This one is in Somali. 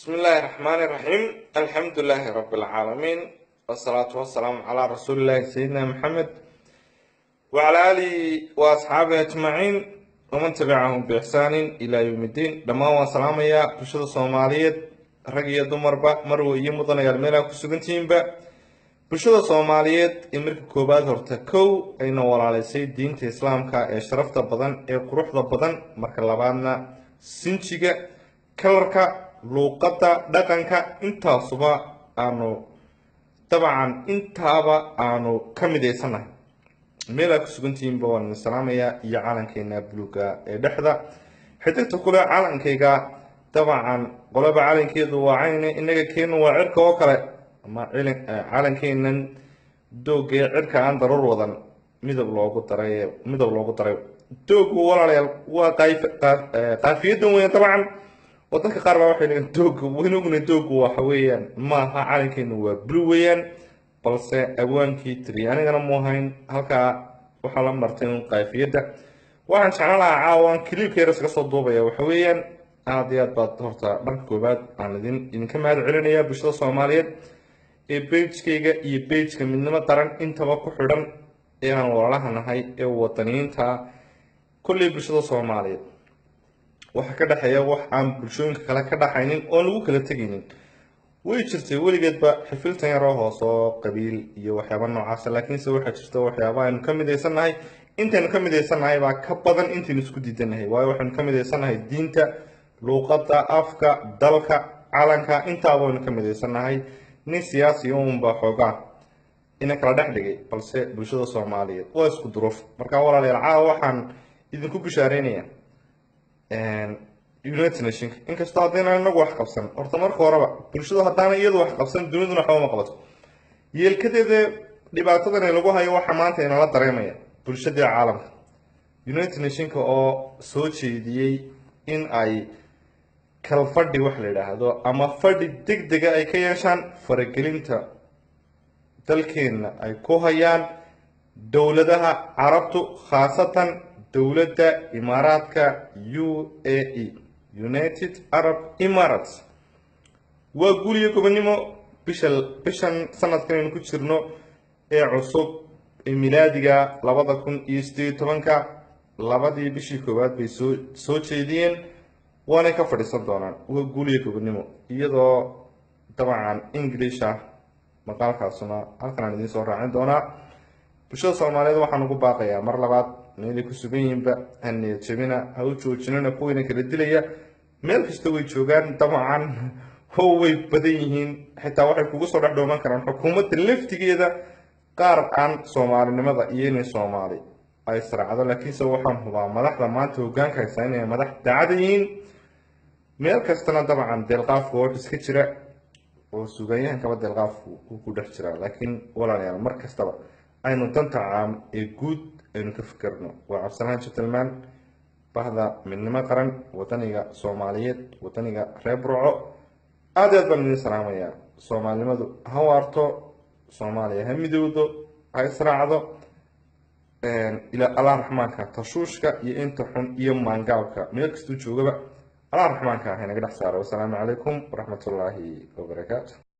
بسم الله الرحمن الرحيم الحمد لله رب العالمين والصلاة والسلام على رسول الله سيدنا محمد وعلى آله وأصحابه أجمعين ومن تبعهم بإحسان إلى يوم الدين لما وسلام يا بشر الصومالية رجية دمربا مرو يمضنا يا الملا كسجنتين با بشر الصومالية إمريكا كوباد هرتكو أين ولا سيد دين الإسلام كاشرفت بدن قروح بدن مركلباننا سنتيجة كلركا luuqadda dhaqanka intaasuba aanu dabcan intaaba aanu ka midaysanahay meelaa ku sugantihiinba waan idin salaamayaa iyo calankeena buluuga ee dhexda xidigta kule calankayga dabcan qolaba calankeedu waa cayne inaga keenu waa cirka oo kale ama calankeenan doogga ee cirka aan daruur wadan midab loogu daray dooggu walaalayaal waa qaafiyadan weyn dabcan waddanka qaar baa waxay leeyihiin doogga weynuguna dooggu waxa weeyaan maaha calankeenu waa blue weeyaan balse awaankii tiri anigana mu ahayn halkaa waxaa la martay un qaafiyadda waxaan jeclaan lahaa caawaan kiliibka yar iskaga soo duubaya waxa weeyaan aad iyo aad baad horta dhanka koobaad aan idinka mahad celinayaa bulshada soomaaliyeed ee beijkayga iyo beijka midnimo daran intaba ku xidhan ee aan walaalaha nahay ee wadaniyiinta kolley bulshada soomaaliyeed waxa ka dhaxeeya wax aan bulshooyinka kale ka dhaxaynin oo lagu kala tegaynin way jirtay weligeedba xifiltan yaroo hoos oo qabiil iyo waxyaaba noocaas laakiinse waxaa jirta waxyaaba aynu ka midaysanahay intaynu ka midaysanahay baa ka badan intaynu isku diidanahay waayo waxaynu ka midaysanahay diinta luuqadda afka dalka calanka intaaba waynu ka midaysanahay nin siyaasi unbaa xoogaa ina kala dhex dhigay balse bulshada soomaaliyeed waa isku duruuf marka walaalayaal caawa waxaan idinku bishaareynayaa United Nations inkastoo haddayna inagu wax qabsan horta marka horeba bulshadu haddaana iyadu wax qabsan duniduna waxba ma qabato yeelkadeeda dhibaatadan lagu hayo waxa maanta inala dareemaya bulshada caalamka United Nations oo soo jeediyay in ay kala fadhi wax la yiraahdo ama fadhi degdeg ah ay ka yeeshaan faragelinta dalkeena ay ku hayaan dawladaha carabtu khaasatan dowladda Imaraadka UAE United Arab Emirates waa guuliyo gobonimo bishan sanadkan aynu ku jirno ee cusub ee milaadiga 2018 labadii bishii koowaad bay soo jeediyeen waana ka fadhiisan doonaan waa guuliyo gobonimo iyadoo dabcan English ah maqaalkaasuna halkan aan idin soo raacin doonaa bulshada Soomaaliyeed waxaan ugu baaqayaa mar labaad meelay ku sugan yihiinba haniyad jabina ha u joojinana kuwiina kala dilaya meel kasta way joogaan dabcan way badan yihiin xitaa waxay kugu soo dhex dhooman karaan xukuumadda laftigeeda qaar aan Soomaalinimada iyo inay Soomaali ay saracado laakiinse waxaan hubaa madaxda maanta hoggaanka haysa inay madax daacad yihiin meel kastana dabcan deelqaafku wax iska jira oo suugayahankaba deelqaafku uu ku dhex jira laakiin walaalayaal mar kastaba aynu danta caam ee guud aynu ka fikirno waa cabsanaan gentleman bahda midnimo qaran wadaniga Soomaaliyeed wadaniga reer Burco aad baan idin salaamayaa Soomaalinimadu ha waarto Soomaaliya ha midowdo ha israacdo ila Allah raxmaanka tashuushka iyo inta xun iyo maangaalka meel kasta joogaba Allah raxmaanka ha inaga dhex saaro. Assalaamu calaykum waraxmatullaahi wabarakaatuh.